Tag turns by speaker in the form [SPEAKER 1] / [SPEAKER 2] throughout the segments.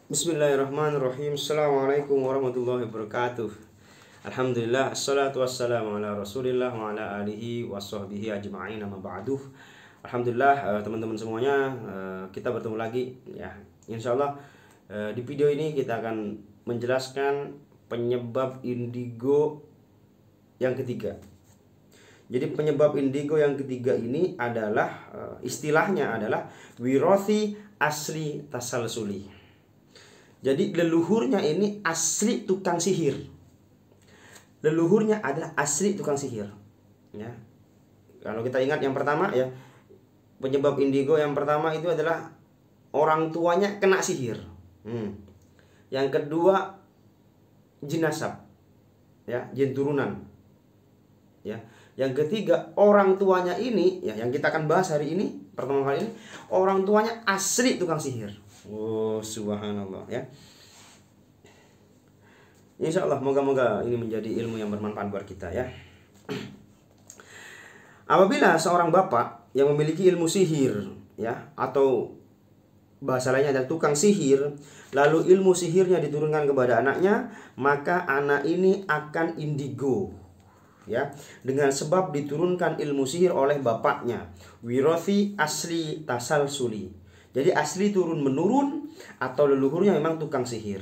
[SPEAKER 1] Bismillahirrahmanirrahim. Assalamualaikum warahmatullahi wabarakatuh. Alhamdulillah, assalatu wassalamu ala rasulillah wa ala alihi wa sahbihi ajma'in, amma ba'duh. Alhamdulillah, teman-teman semuanya, kita bertemu lagi ya. Insyaallah di video ini kita akan menjelaskan penyebab indigo yang ketiga. Jadi penyebab indigo yang ketiga ini adalah istilahnya adalah wirothi asli tasalsuli. Jadi leluhurnya ini asli tukang sihir. Leluhurnya adalah asli tukang sihir. Ya. Kalau kita ingat yang pertama ya, penyebab indigo yang pertama itu adalah orang tuanya kena sihir. Yang kedua jin nasab, ya, jin turunan. Ya. Yang ketiga orang tuanya ini, ya, yang kita akan bahas hari ini pertemuan kali ini, orang tuanya asli tukang sihir. Oh, subhanallah ya. Insya Allah moga-moga ini menjadi ilmu yang bermanfaat buat kita ya. Apabila seorang bapak yang memiliki ilmu sihir ya, atau bahasa lainnya adalah tukang sihir, lalu ilmu sihirnya diturunkan kepada anaknya, maka anak ini akan indigo ya, dengan sebab diturunkan ilmu sihir oleh bapaknya. Wirothi asli tasalsuli. Jadi asli turun menurun atau leluhurnya memang tukang sihir.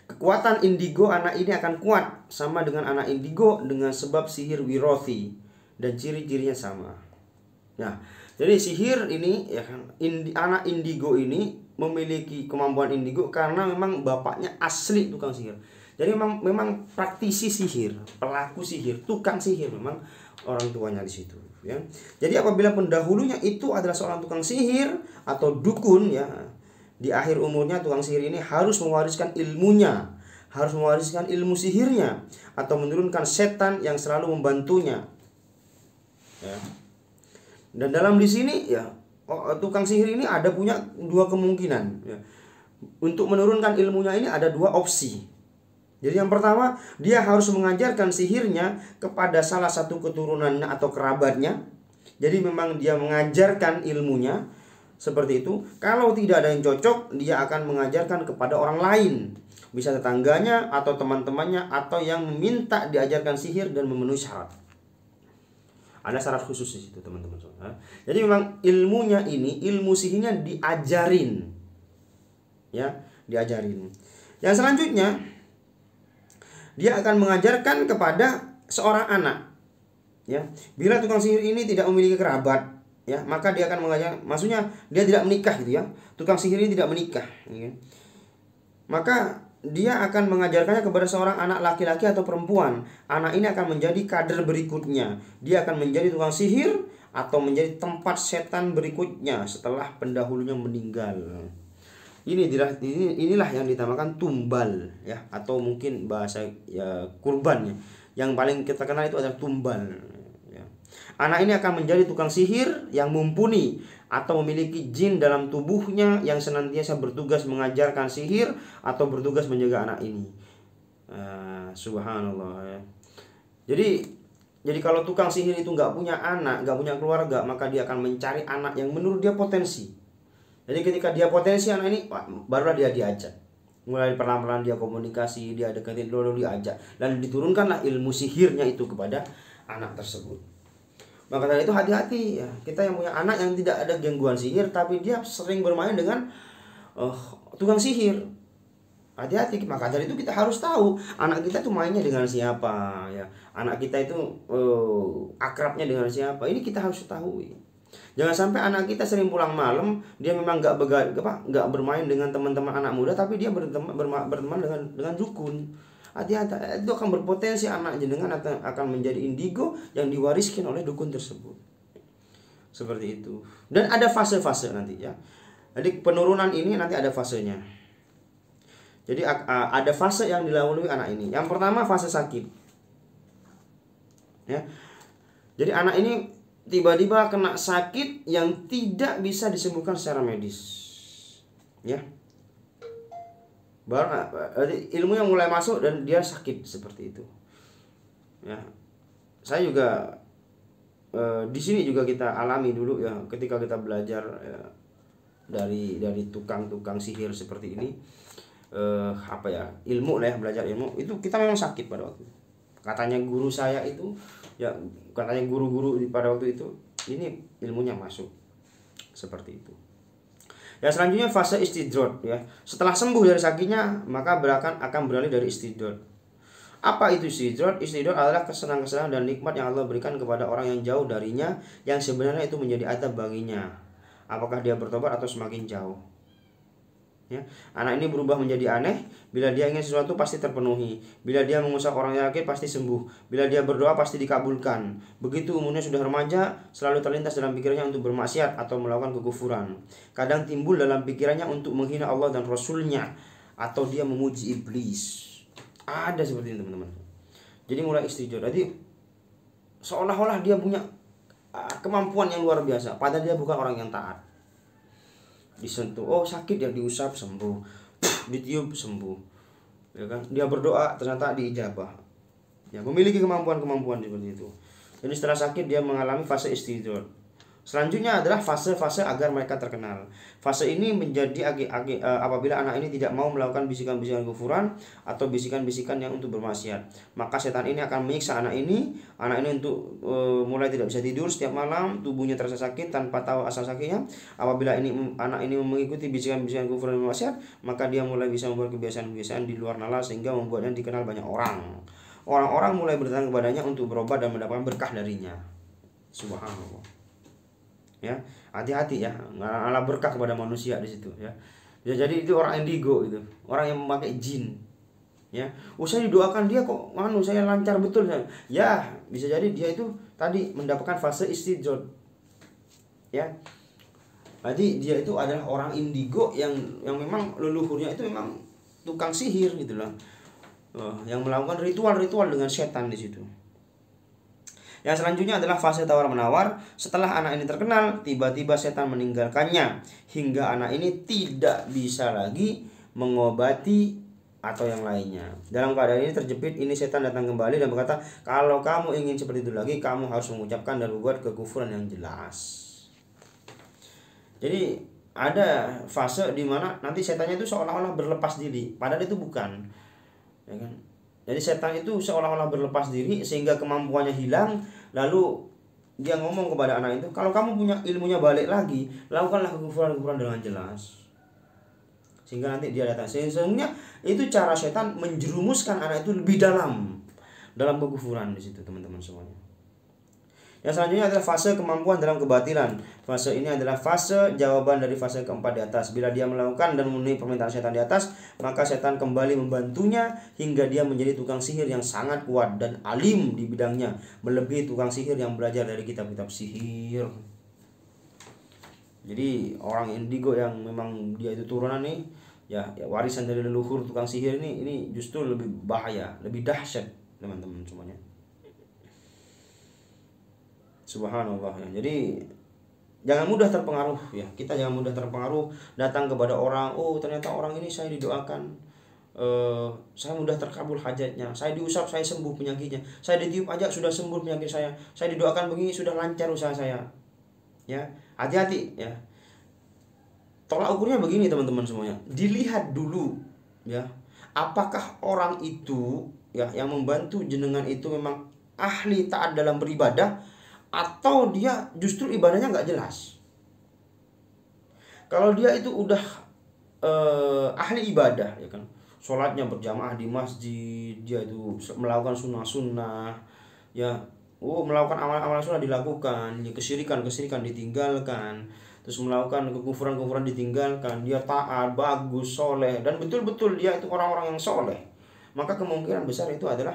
[SPEAKER 1] Kekuatan indigo anak ini akan kuat sama dengan anak indigo dengan sebab sihir wirothi dan ciri-cirinya sama. Nah, jadi sihir ini ya kan, anak indigo ini memiliki kemampuan indigo karena memang bapaknya asli tukang sihir. Jadi memang praktisi sihir, pelaku sihir, tukang sihir memang orang tuanya di situ ya. Jadi apabila pendahulunya itu adalah seorang tukang sihir atau dukun ya, di akhir umurnya tukang sihir ini harus mewariskan ilmunya, harus mewariskan ilmu sihirnya atau menurunkan setan yang selalu membantunya. Ya. Dan dalam di sini ya, tukang sihir ini ada punya dua kemungkinan ya. Untuk menurunkan ilmunya ini ada dua opsi. Jadi yang pertama, dia harus mengajarkan sihirnya kepada salah satu keturunannya atau kerabatnya. Jadi memang dia mengajarkan ilmunya seperti itu. Kalau tidak ada yang cocok, dia akan mengajarkan kepada orang lain. Bisa tetangganya atau teman-temannya atau yang meminta diajarkan sihir dan memenuhi syarat. Ada syarat khusus di situ, teman-teman. Jadi memang ilmunya ini, ilmu sihirnya diajarin. Ya, diajarin. Yang selanjutnya, dia akan mengajarkan kepada seorang anak. Ya, bila tukang sihir ini tidak memiliki kerabat, ya, maka dia akan mengajar, maksudnya dia tidak menikah gitu ya. Tukang sihir ini tidak menikah, ya. Maka dia akan mengajarkannya kepada seorang anak laki-laki atau perempuan. Anak ini akan menjadi kader berikutnya. Dia akan menjadi tukang sihir atau menjadi tempat setan berikutnya setelah pendahulunya meninggal. Inilah yang dinamakan tumbal ya, atau mungkin bahasa ya kurban ya. Yang paling kita kenal itu adalah tumbal ya. Anak ini akan menjadi tukang sihir yang mumpuni atau memiliki jin dalam tubuhnya yang senantiasa bertugas mengajarkan sihir atau bertugas menjaga anak ini. Subhanallah ya. Jadi kalau tukang sihir itu nggak punya anak, nggak punya keluarga, maka dia akan mencari anak yang menurut dia potensi. Jadi ketika dia potensi anak ini, barulah dia diajak. Mulai pelan-pelan dia komunikasi, dia deketin dulu, diajak. Dan diturunkanlah ilmu sihirnya itu kepada anak tersebut. Maka dari itu hati-hati ya. Kita yang punya anak yang tidak ada gangguan sihir, tapi dia sering bermain dengan tukang sihir. Hati-hati. Maka dari itu kita harus tahu anak kita itu mainnya dengan siapa ya. Anak kita itu akrabnya dengan siapa. Ini kita harus tahu. Jangan sampai anak kita sering pulang malam, dia memang nggak bermain dengan teman-teman anak muda, tapi dia berteman dengan dukun. Hati-hati, itu akan berpotensi anak jenengan akan menjadi indigo yang diwariskan oleh dukun tersebut. Seperti itu. Dan ada fase-fase nanti ya. Jadi penurunan ini nanti ada fasenya. Jadi ada fase yang dilalui anak ini. Yang pertama fase sakit. Ya. Jadi anak ini tiba-tiba kena sakit yang tidak bisa disembuhkan secara medis ya. Baru ilmu yang mulai masuk dan dia sakit seperti itu ya. Saya juga di sini juga kita alami dulu ya, ketika kita belajar ya, dari tukang-tukang sihir seperti ini, ilmu lah ya, belajar ilmu itu kita memang sakit pada waktu itu. Katanya guru saya itu ya, katanya guru-guru pada waktu itu, ini ilmunya masuk seperti itu. Ya, selanjutnya fase istidrot ya. Setelah sembuh dari sakitnya, maka akan beralih dari istidrot. Apa itu istidrot? Istidrot adalah kesenangan-kesenangan dan nikmat yang Allah berikan kepada orang yang jauh darinya, yang sebenarnya itu menjadi adab baginya. Apakah dia bertobat atau semakin jauh? Ya. Anak ini berubah menjadi aneh. Bila dia ingin sesuatu pasti terpenuhi. Bila dia mengusap orang sakit pasti sembuh. Bila dia berdoa pasti dikabulkan. Begitu umurnya sudah remaja, selalu terlintas dalam pikirannya untuk bermaksiat atau melakukan kekufuran. Kadang timbul dalam pikirannya untuk menghina Allah dan Rasulnya, atau dia memuji iblis. Ada seperti ini teman-teman. Jadi mulai istidrot. Jadi seolah-olah dia punya kemampuan yang luar biasa, padahal dia bukan orang yang taat. Disentuh, oh sakit, ya diusap sembuh, ditiup sembuh, ya kan? Dia berdoa ternyata diijabah. Ya, memiliki kemampuan seperti itu. Jadi setelah sakit dia mengalami fase istidrot. Selanjutnya adalah fase-fase agar mereka terkenal. Fase ini menjadi apabila anak ini tidak mau melakukan bisikan-bisikan kufuran atau bisikan-bisikan yang untuk bermaksiat. Maka setan ini akan menyiksa anak ini untuk mulai tidak bisa tidur setiap malam, tubuhnya terasa sakit tanpa tahu asal sakitnya. Apabila anak ini mengikuti bisikan-bisikan kufuran dan bermaksiat, maka dia mulai bisa membuat kebiasaan-kebiasaan di luar nalar sehingga membuatnya dikenal banyak orang. Orang-orang mulai berdatang kepadanya untuk berobat dan mendapatkan berkah darinya. Subhanallah. Ya, hati-hati ya, ngalah berkah kepada manusia di situ ya. Ya, jadi itu orang indigo itu, orang yang memakai jin. Ya, saya didoakan dia kok saya lancar betul. Ya, bisa jadi dia itu tadi mendapatkan fase istidrot. Ya. Jadi dia itu adalah orang indigo yang memang leluhurnya itu memang tukang sihir gitu loh. Yang melakukan ritual-ritual dengan setan di situ. Yang selanjutnya adalah fase tawar-menawar. Setelah anak ini terkenal, tiba-tiba setan meninggalkannya hingga anak ini tidak bisa lagi mengobati atau yang lainnya. Dalam keadaan ini terjepit, ini setan datang kembali dan berkata, kalau kamu ingin seperti itu lagi, kamu harus mengucapkan dan membuat kekufuran yang jelas. Jadi ada fase di mana nanti setannya itu seolah-olah berlepas diri, padahal itu bukan, ya kan? Jadi setan itu seolah-olah berlepas diri sehingga kemampuannya hilang. Lalu dia ngomong kepada anak itu, kalau kamu punya ilmunya balik lagi, lakukanlah kekufuran-kekufuran dengan jelas. Sehingga nanti dia datang. Sehingga itu cara setan menjerumuskan anak itu lebih dalam kekufuran di situ teman-teman semuanya. Yang selanjutnya adalah fase kemampuan dalam kebatilan. Fase ini adalah fase jawaban dari fase keempat di atas. Bila dia melakukan dan memenuhi permintaan setan di atas, maka setan kembali membantunya hingga dia menjadi tukang sihir yang sangat kuat dan alim di bidangnya, melebihi tukang sihir yang belajar dari kitab-kitab sihir. Jadi orang indigo yang memang dia itu turunan nih, ya warisan dari leluhur tukang sihir ini justru lebih bahaya, lebih dahsyat teman-teman semuanya. Subhanallah ya. Jadi jangan mudah terpengaruh ya. Kita jangan mudah terpengaruh datang kepada orang, oh ternyata orang ini saya didoakan, saya mudah terkabul hajatnya, saya diusap saya sembuh penyakitnya, saya ditiup aja sudah sembuh penyakit saya didoakan begini sudah lancar usaha saya. Ya, hati-hati ya. Tolak ukurnya begini teman-teman semuanya. Dilihat dulu ya, apakah orang itu ya yang membantu jenengan itu memang ahli taat dalam beribadah, atau dia justru ibadahnya nggak jelas. Kalau dia itu udah ahli ibadah ya kan, sholatnya berjamaah di masjid, dia itu melakukan sunnah-sunnah ya, melakukan amal-amal sunnah dilakukan, ya, kesirikan ditinggalkan, terus melakukan kekufuran ditinggalkan, dia taat, bagus, soleh, dan betul-betul dia itu orang-orang yang soleh, maka kemungkinan besar itu adalah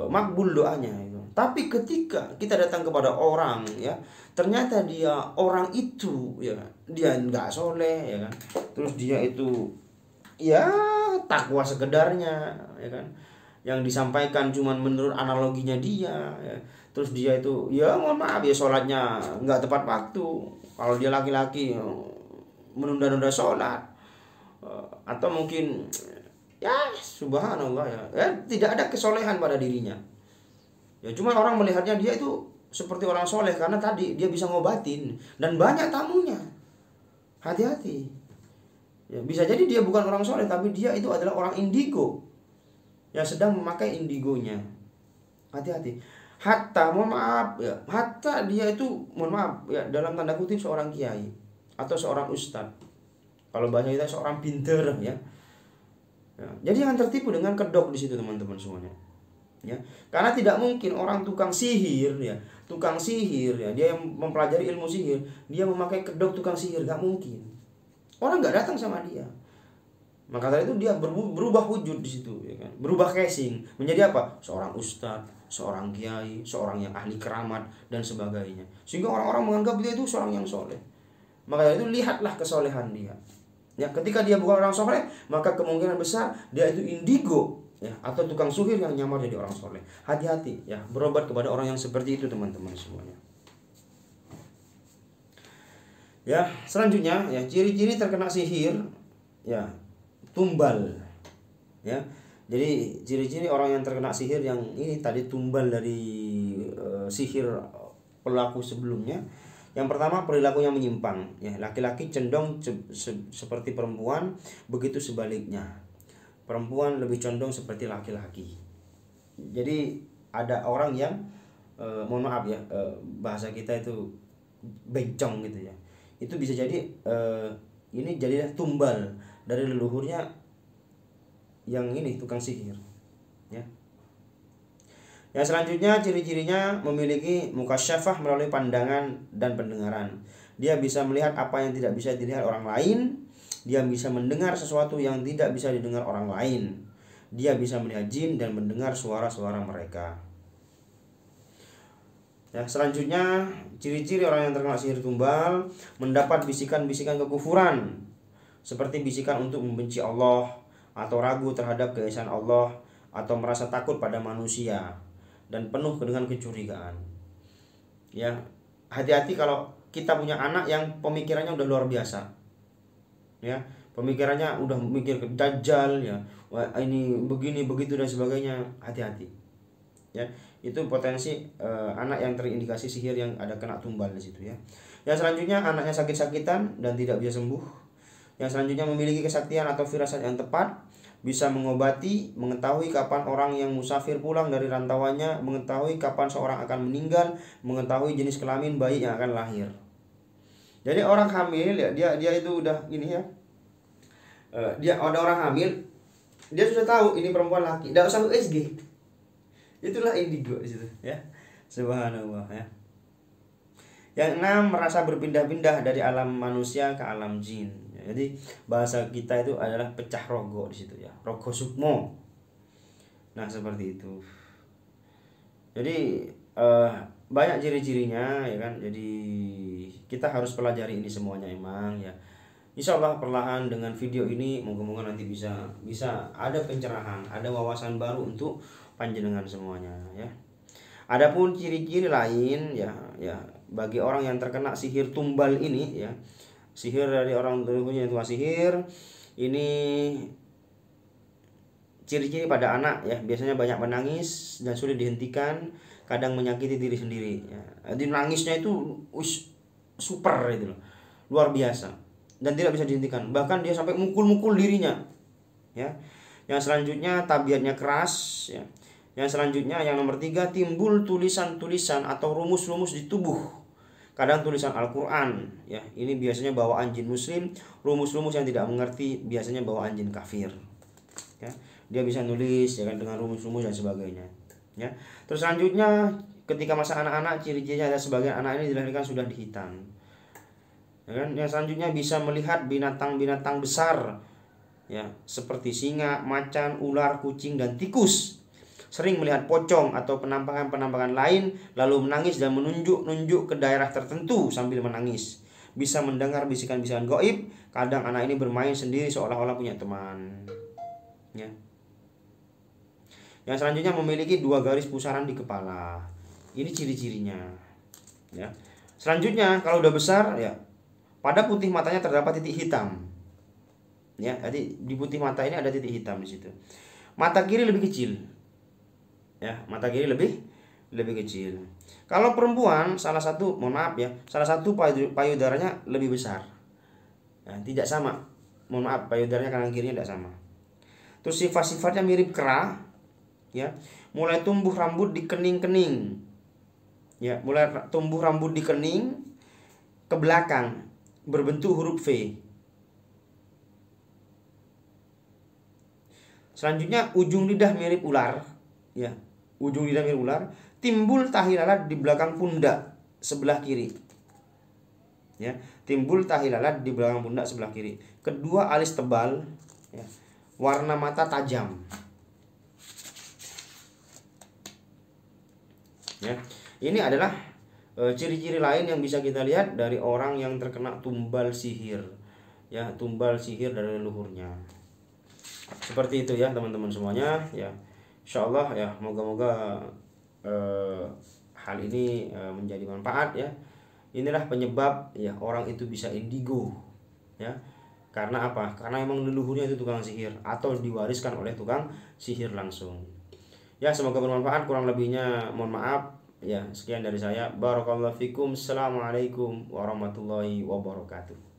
[SPEAKER 1] makbul doanya itu. Tapi ketika kita datang kepada orang ya, ternyata dia orang itu ya dia nggak soleh ya kan, terus dia itu ya takwa sekedarnya ya kan, yang disampaikan cuman menurut analoginya dia ya. Terus dia itu ya mohon maaf ya sholatnya nggak tepat waktu, kalau dia laki-laki menunda-nunda sholat, atau mungkin ya subhanallah ya tidak ada kesolehan pada dirinya ya, cuma orang melihatnya dia itu seperti orang soleh karena tadi dia bisa ngobatin dan banyak tamunya Hati-hati. Ya, bisa jadi dia bukan orang soleh, tapi dia itu adalah orang indigo yang sedang memakai indigonya. Hati-hati. Hatta, mohon maaf ya, hatta dia itu, mohon maaf ya, dalam tanda kutip seorang kiai atau seorang ustadz. Kalau bahasa kita seorang pinter ya. Ya, jadi jangan tertipu dengan kedok di situ teman-teman semuanya. Ya, karena tidak mungkin orang tukang sihir ya, dia yang mempelajari ilmu sihir, dia memakai kedok tukang sihir, gak mungkin. Orang nggak datang sama dia. Maka dari itu dia berubah wujud di situ, ya kan? Berubah casing menjadi apa? Seorang ustadz, seorang kiai, seorang yang ahli keramat dan sebagainya. Sehingga orang-orang menganggap dia itu seorang yang soleh. Maka dari itu lihatlah kesolehan dia. Ya, ketika dia bukan orang soleh, maka kemungkinan besar dia itu indigo, ya, atau tukang sihir yang nyamar jadi orang soleh. Hati-hati ya, berobat kepada orang yang seperti itu teman-teman semuanya. Ya, selanjutnya ya, ciri-ciri terkena sihir ya, tumbal. Ya. Jadi ciri-ciri orang yang terkena sihir yang ini tadi tumbal dari sihir pelaku sebelumnya. Yang pertama, perilakunya menyimpang ya, laki-laki cenderung seperti perempuan, begitu sebaliknya. Perempuan lebih condong seperti laki-laki. Jadi ada orang yang mohon maaf ya, bahasa kita itu bencong gitu ya. Itu bisa jadi ini jadilah tumbal dari leluhurnya yang ini tukang sihir ya. Yang selanjutnya, ciri-cirinya memiliki mukasyafah melalui pandangan dan pendengaran. Dia bisa melihat apa yang tidak bisa dilihat orang lain. Dia bisa mendengar sesuatu yang tidak bisa didengar orang lain. Dia bisa melihat jin dan mendengar suara-suara mereka. Ya, selanjutnya, ciri-ciri orang yang terkena sihir tumbal mendapat bisikan-bisikan kekufuran, seperti bisikan untuk membenci Allah, atau ragu terhadap keesaan Allah, atau merasa takut pada manusia, dan penuh dengan kecurigaan. Ya, hati-hati kalau kita punya anak yang pemikirannya udah luar biasa. Ya, pemikirannya udah mikir ke dajjal ya, wah, ini begini begitu dan sebagainya. Hati-hati. Ya, itu potensi anak yang terindikasi sihir yang ada kena tumbal di situ ya. Yang selanjutnya, anaknya sakit-sakitan dan tidak bisa sembuh. Yang selanjutnya, memiliki kesaktian atau firasat yang tepat, bisa mengobati, mengetahui kapan orang yang musafir pulang dari rantauannya, mengetahui kapan seorang akan meninggal, mengetahui jenis kelamin bayi yang akan lahir. Jadi orang hamil ya, dia itu udah ini ya, dia ada orang hamil, dia sudah tahu ini perempuan laki, tidak usah USG. Itulah indigo di situ ya. Subhanallah ya. Yang 6, merasa berpindah-pindah dari alam manusia ke alam jin. Jadi bahasa kita itu adalah pecah rogo di situ ya. Rogo sukmo. Nah, seperti itu. Jadi banyak ciri-cirinya ya kan. Jadi kita harus pelajari ini semuanya emang ya. Insya Allah perlahan dengan video ini moga-moga nanti bisa ada pencerahan, ada wawasan baru untuk panjenengan semuanya ya. Adapun ciri-ciri lain ya bagi orang yang terkena sihir tumbal ini ya, sihir dari orang leluhurnya yang tukang sihir ini, ciri-ciri pada anak ya, biasanya banyak menangis dan sulit dihentikan, kadang menyakiti diri sendiri ya. Jadi nangisnya itu super itu loh, luar biasa dan tidak bisa dihentikan, bahkan dia sampai mukul-mukul dirinya ya. Yang selanjutnya, tabiatnya keras ya. Yang selanjutnya, yang nomor 3, timbul tulisan-tulisan atau rumus-rumus di tubuh. Kadang tulisan Al-Quran ya, ini biasanya bawaan jin muslim. Rumus-rumus yang tidak mengerti biasanya bawaan jin kafir ya. Dia bisa nulis ya kan, dengan rumus-rumus dan sebagainya ya. Terus selanjutnya, ketika masa anak-anak, ciri-cirinya ada sebagian anak ini dilahirkan sudah dihitan ya kan. Yang selanjutnya, bisa melihat binatang-binatang besar ya, seperti singa, macan, ular, kucing, dan tikus. Sering melihat pocong atau penampakan-penampakan lain, lalu menangis dan menunjuk-nunjuk ke daerah tertentu sambil menangis. Bisa mendengar bisikan-bisikan gaib. Kadang anak ini bermain sendiri seolah-olah punya teman ya. Yang selanjutnya, memiliki 2 garis pusaran di kepala. Ini ciri-cirinya ya. Selanjutnya, kalau udah besar ya, pada putih matanya terdapat titik hitam ya. Jadi di putih mata ini ada titik hitam di situ. Mata kiri lebih kecil ya, mata kiri lebih kecil. Kalau perempuan, salah satu payudaranya lebih besar Nah, tidak sama. Mohon maaf, payudaranya kanan kirinya tidak sama. Terus sifat-sifatnya mirip kera, ya. Mulai tumbuh rambut di kening-kening. Ya, mulai tumbuh rambut di kening ke belakang berbentuk huruf V. Selanjutnya ujung lidah mirip ular, ya. Ujung lidah mirip ular, timbul tahi lalat di belakang pundak sebelah kiri. Ya, timbul tahi lalat di belakang pundak sebelah kiri. Kedua alis tebal, ya. Warna mata tajam. Ya. Ini adalah ciri-ciri lain yang bisa kita lihat dari orang yang terkena tumbal sihir. Ya, tumbal sihir dari leluhurnya. Seperti itu ya teman-teman semuanya, ya. Insyaallah ya, moga-moga hal ini menjadi manfaat ya. Inilah penyebab ya orang itu bisa indigo, ya. Karena apa? Karena emang leluhurnya itu tukang sihir atau diwariskan oleh tukang sihir langsung. Ya, semoga bermanfaat. Kurang lebihnya mohon maaf. Ya, sekian dari saya. Barakallahu fikum. Assalamualaikum warahmatullahi wabarakatuh.